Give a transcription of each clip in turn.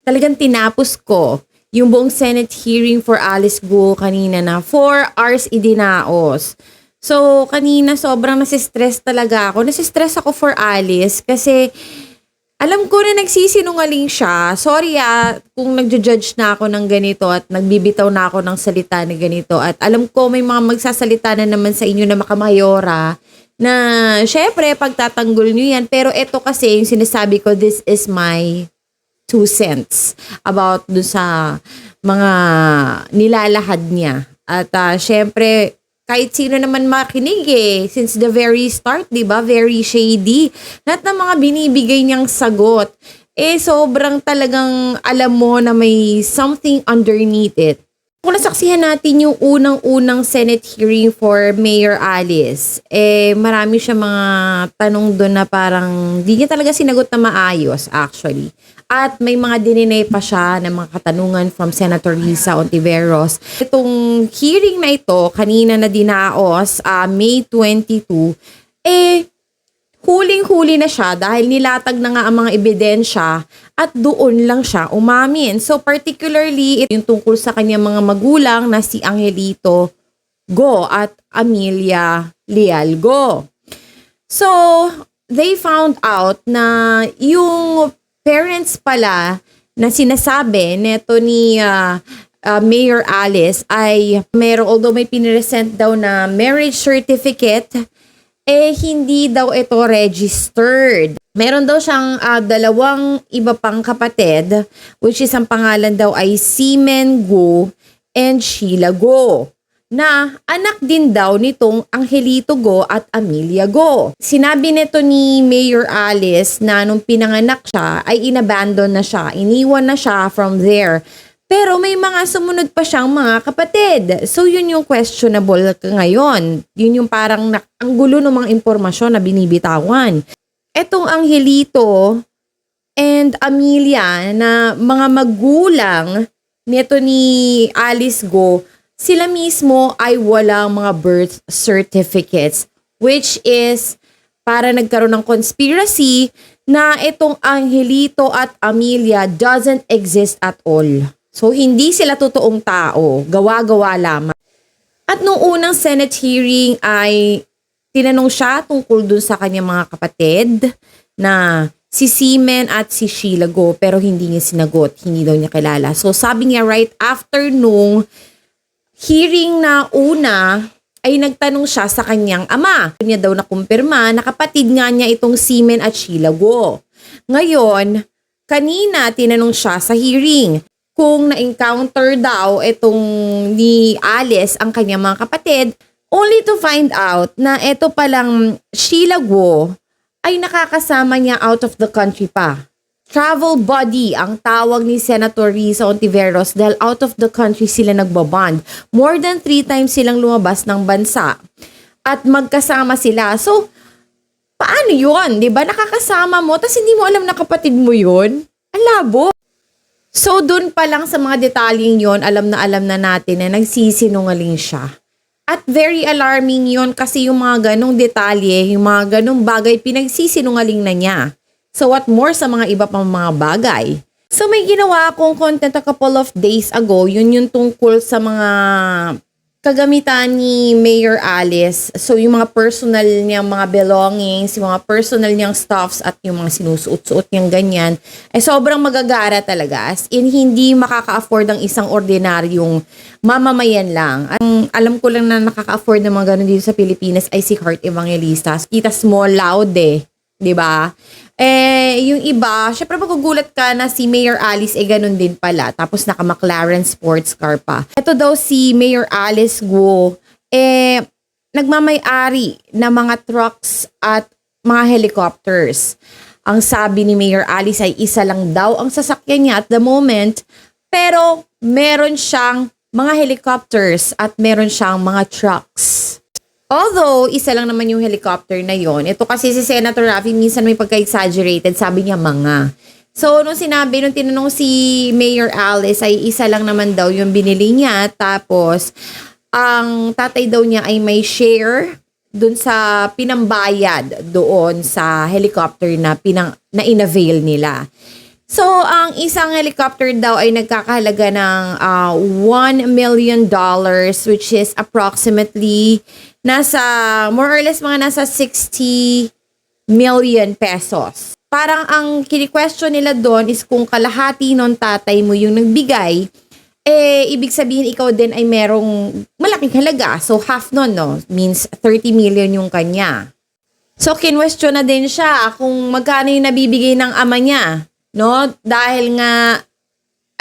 talagang tinapos ko yung buong Senate hearing for Alice Guo kanina na 4 hours idinaos. So, kanina sobrang nasistress talaga ako. Nasistress ako for Alice kasi alam ko na nagsisinungaling siya. Sorry kung nagjo-judge na ako ng ganito at nagbibitaw na ako ng salita na ganito. At alam ko may mga magsasalita na naman sa inyo na makamayora na syempre pagtatanggol nyo yan. Pero ito kasi yung sinasabi ko, this is my 2 cents about dun sa mga nilalahad niya. At syempre, kahit sino naman makinig since the very start, di ba? Very shady. Lahat ng mga binibigay niyang sagot, sobrang talagang alam mo na may something underneath it. Kung nasaksihan natin yung unang-unang Senate hearing for Mayor Alice, marami siya mga tanong doon na parang di niya talaga sinagot na maayos actually. At may mga dininay pa siya ng mga katanungan from Senator Risa Ontiveros. Itong hearing na ito, kanina na dinaos, May 22, huling-huli na siya dahil nilatag na nga ang mga ebidensya at doon lang siya umamin. So particularly, yung tungkol sa kanyang mga magulang na si Angelito Go at Amelia Leal Go. So, they found out na yung parents pala na sinasabi neto ni Mayor Alice ay although may piniresent daw na marriage certificate, hindi daw ito registered. Meron daw siyang 2 iba pang kapatid, which is ang pangalan daw ay Seaman Go and Sheila Go, na anak din daw nitong Angelito Go at Amelia Go. Sinabi nito ni Mayor Alice na nung pinanganak siya ay inabandon na siya, iniwan na siya from there. Pero may mga sumunod pa siyang mga kapatid. So yun yung questionable ngayon. Yun yung parang ang gulo ng mga impormasyon na binibitawan. Etong Angelito and Amelia na mga magulang nito ni Alice Go, sila mismo ay walang mga birth certificates, which is para nagkaroon ng conspiracy na itong Angelito at Amelia doesn't exist at all. So, hindi sila totoong tao, gawa-gawa lamang. At nung unang Senate hearing ay tinanong siya tungkol dun sa kanyang mga kapatid na si Seaman at si Sheila Go, pero hindi niya sinagot, hindi daw niya kilala. So, sabi niya right after nung hearing na una ay nagtanong siya sa kanyang ama. Niya daw nakumpirma na kapatid nga niya itong Seaman at Sheila Go. Ngayon, kanina tinanong siya sa hearing kung na-encounter daw itong ni Alice ang kanyang mga kapatid, only to find out na ito palang Sheila Go ay nakakasama niya out of the country pa. Travel buddy ang tawag ni Senator Risa Ontiveros dahil out of the country sila nagbabond. More than 3 times silang lumabas ng bansa at magkasama sila. So, paano yun? Diba? Nakakasama mo tapos hindi mo alam na kapatid mo yun? Ang labo. So, dun pa lang sa mga detalyeng yon, alam na natin na nagsisinungaling siya. At very alarming yon kasi yung mga ganong detalye, yung mga ganong bagay, pinagsisinungaling na niya. So what more sa mga iba pang mga bagay. So may ginawa akong content a couple of days ago, yun yung tungkol sa mga kagamitan ni Mayor Alice. So yung mga personal niyang mga belongings, yung mga personal niyang stuffs at yung mga sinusuot-suot niyang ganyan, ay sobrang magagara talaga. As in, hindi makaka-afford ang isang ordinaryong mamamayan lang. Ang alam ko lang na nakaka-afford ng mga ganun dito sa Pilipinas ay si Heart Evangelista. Kita small, loud 'di ba? Yung iba, syempre magugulat ka na si Mayor Alice ganun din pala. Tapos naka McLaren sports car pa. Ito daw si Mayor Alice Guo, nagmamay-ari ng mga trucks at mga helicopters. Ang sabi ni Mayor Alice ay isa lang daw ang sasakyan niya at the moment, pero meron siyang mga helicopters at meron siyang mga trucks. Although, isa lang naman yung helicopter na yon. Ito kasi si Senator Raffy, minsan may pagka-exaggerated, sabi niya mga. So, nung tinanong si Mayor Alice, ay isa lang naman daw yung binili niya. Tapos, ang tatay daw niya ay may share dun sa pinambayad doon sa helicopter na inavail nila. So, ang isang helicopter daw ay nagkakahalaga ng $1 million, which is approximately nasa, more or less, mga nasa 60 million pesos. Parang ang kini-question nila doon is kung kalahati ng tatay mo yung nagbigay, ibig sabihin ikaw din ay merong malaking halaga. So, half nun, no? Means 30 million yung kanya. So, kinwestiyon na din siya kung magkano yung nabibigay ng ama niya. No? Dahil nga,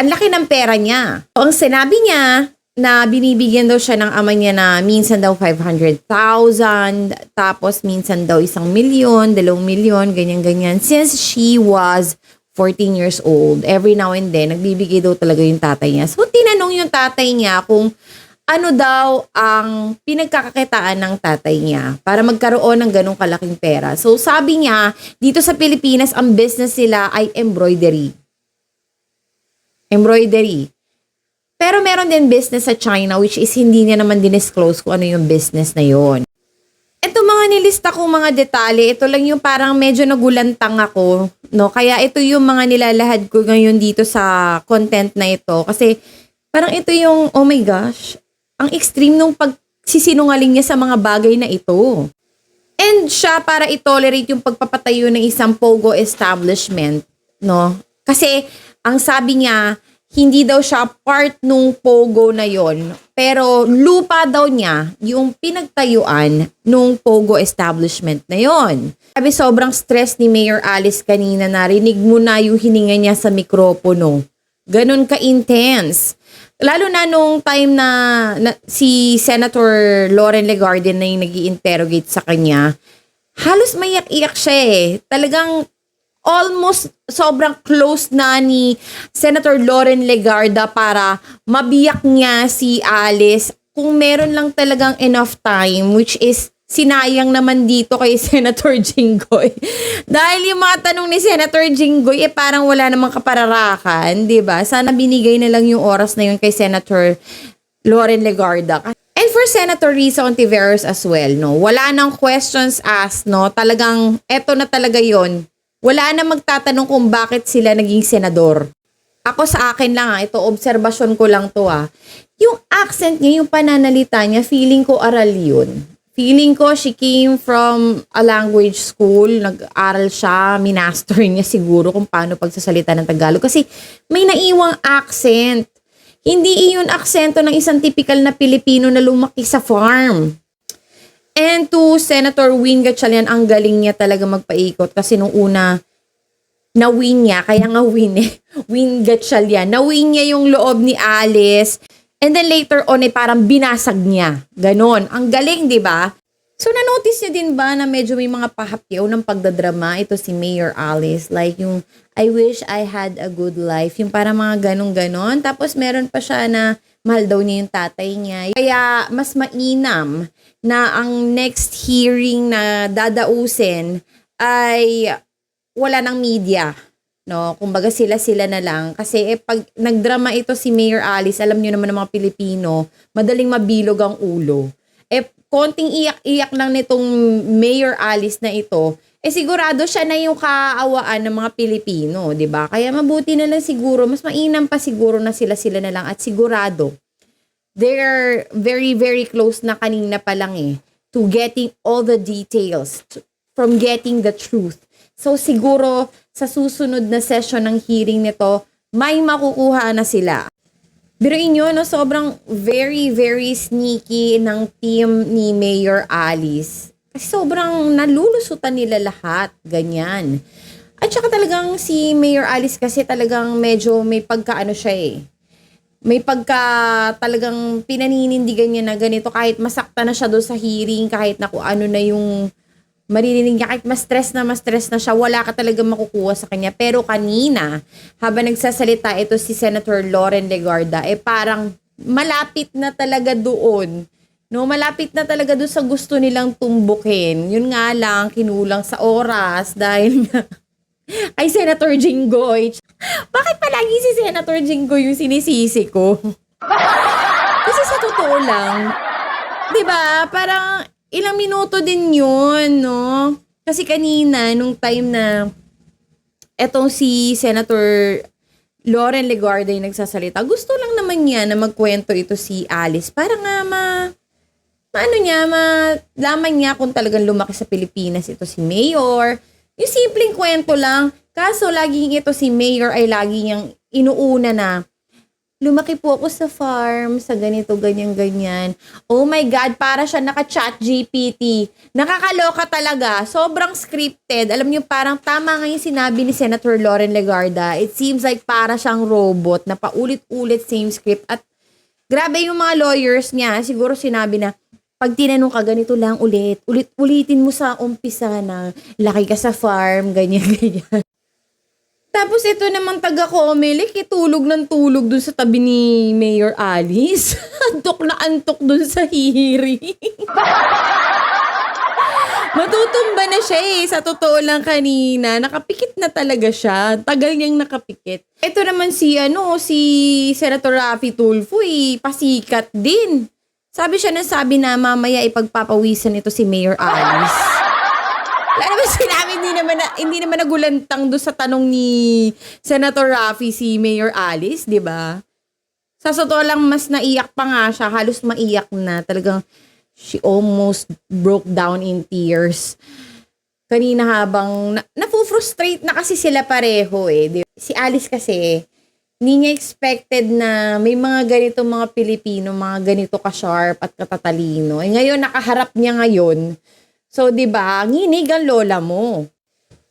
ang laki ng pera niya. So, ang sinabi niya, na binibigyan daw siya ng ama niya na minsan daw 500,000, tapos minsan daw 1 milyon, 2 milyon, ganyan-ganyan. Since she was 14 years old, every now and then, nagbibigay daw talaga yung tatay niya. So, tinanong yung tatay niya kung ano daw ang pinagkakakitaan ng tatay niya para magkaroon ng ganong kalaking pera. So, sabi niya, dito sa Pilipinas, ang business nila ay embroidery. Embroidery. Pero meron din business sa China, which is hindi niya naman dinisclose kung ano yung business na yon. Ito mga nilista kong mga detalye, ito lang yung parang medyo nagulantang ako, no? Kaya ito yung mga nilalahad ko ngayon dito sa content na ito. Kasi parang ito yung, oh my gosh, ang extreme nung pagsisinungaling niya sa mga bagay na ito. And siya para i-tolerate yung pagpapatayo ng isang pogo establishment, no? Kasi ang sabi niya, hindi daw siya part nung pogo na yon, pero lupa daw niya yung pinagtayuan nung pogo establishment na yon. Sabi sobrang stress ni Mayor Alice kanina, narinig mo na yung hininga niya sa mikropono. Ganon ka-intense. Lalo na nung time na si Senator Loren Legarda na yung nag-i-interrogate sa kanya, halos maiyak-iyak siya eh. Talagang almost sobrang close na ni Senator Loren Legarda para mabiyak niya si Alice kung meron lang talagang enough time, which is sinayang naman dito kay Senator Jinggoy. Dahil yung mga tanong ni Senator Jinggoy, parang wala namang kapararakan, di ba? Sana binigay na lang yung oras na yun kay Senator Loren Legarda. And for Senator Risa Ontiveros as well, no? Wala nang questions asked, no? Talagang, eto na talaga yon. Wala na magtatanong kung bakit sila naging senador. Ako sa akin lang, ito, obserbasyon ko lang to Yung accent niya, yung pananalita niya, feeling ko aral yun. Feeling ko she came from a language school, nag-aral siya, minaster niya siguro kung paano pagsasalita ng Tagalog. Kasi may naiwang accent. Hindi iyon aksento ng isang typical na Pilipino na lumaki sa farm. And to Senator Win Gatchalian, ang galing niya talaga magpaikot. Kasi nung una, na-win niya, kaya nga win Win Gatchalian. Na-win niya yung loob ni Alice. And then later on, parang binasag niya. Ganon. Ang galing, di ba? So, na-notice niya din ba na medyo may mga pahapyaw ng pagdadrama ito si Mayor Alice? Like yung, I wish I had a good life. Yung parang mga ganon-ganon. Tapos meron pa siya na mahal daw niya yung tatay niya. Kaya mas mainam na ang next hearing na dadausin ay wala ng media. No, kumbaga sila na lang. Kasi pag nagdrama ito si Mayor Alice, alam niyo naman ng mga Pilipino, madaling mabilog ang ulo. Konting iyak-iyak lang nitong Mayor Alice na ito, sigurado siya na yung kaawaan ng mga Pilipino, 'di ba? Kaya mabuti na lang siguro, mas mainam pa siguro na sila na lang at sigurado. They're very, very close na kanina pa lang to getting all the details, from getting the truth. So siguro sa susunod na session ng hearing nito, may makukuha na sila. Biruin nyo, no, sobrang very, very sneaky ng team ni Mayor Alice. Kasi sobrang nalulusutan nila lahat, ganyan. At saka talagang si Mayor Alice kasi talagang medyo may pagkaano siya May pagka talagang pinaninindigan niya na ganito kahit masakta na siya doon sa hearing, kahit na kung ano na yung maririnig niya, kahit mas stress na siya, wala ka talaga makukuha sa kanya. Pero kanina, habang nagsasalita ito si Senator Loren Legarda, parang malapit na talaga doon. No, malapit na talaga doon sa gusto nilang tumbukin. Yun nga lang, kinulang sa oras dahil ay Senator Jinggoy. Bakit palagi si Senator Jinggoy yung sinisisi ko? Kasi sa totoo lang, 'di ba? Parang ilang minuto din yun, no? Kasi kanina, nung time na etong si Senator Loren Legarda yung nagsasalita. Gusto lang naman niya na magkwento ito si Alice para nga malaman niya kung talagang lumaki sa Pilipinas ito si Mayor. Yung simpleng kwento lang. Kaso laging ito si Mayor ay lagi niyang inuuna na lumaki po ako sa farm, sa ganito, ganyan. Oh my God, para siya naka-chat GPT. Nakakaloka talaga. Sobrang scripted. Alam niyo, parang tama nga yung sinabi ni Senator Loren Legarda. It seems like para siyang robot na paulit-ulit same script. At grabe yung mga lawyers niya. Siguro sinabi na, pag tinanong ka, ganito lang ulitin mo sa umpisa na laki ka sa farm, ganyan. Tapos ito naman taga-Comelec, tulog ng tulog dun sa tabi ni Mayor Alice. Antok na antok dun sa hearing. Matutumba na siya sa totoo lang kanina. Nakapikit na talaga siya. Tagal niyang nakapikit. Ito naman si Senator Raffy Tulfo pasikat din. Sabi na mamaya ipagpapawisan ito si Mayor Alice. Wala naman sinabi, hindi naman nagulantang doon sa tanong ni Senator Raffy si Mayor Alice, di ba? Sa totoo lang, mas naiyak pa nga siya. Halos maiyak na. Talagang, she almost broke down in tears. Kanina habang, nafu-frustrate na kasi sila pareho Di ba? Si Alice kasi, hindi niya expected na may mga ganito mga Pilipino, mga ganito ka-sharp at katatalino. Ngayon, nakaharap niya ngayon. So, di ba, nginig ang lola mo.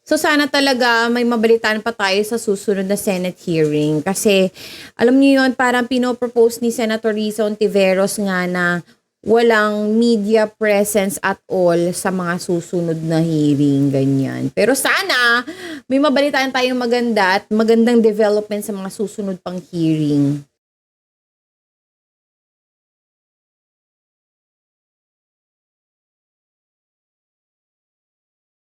So, sana talaga may mabalitaan pa tayo sa susunod na Senate hearing. Kasi, alam niyo yun, parang pinopropose ni Senator Risa Ontiveros nga na walang media presence at all sa mga susunod na hearing, ganyan. Pero sana, may mabalitaan tayong maganda at magandang development sa mga susunod pang hearing.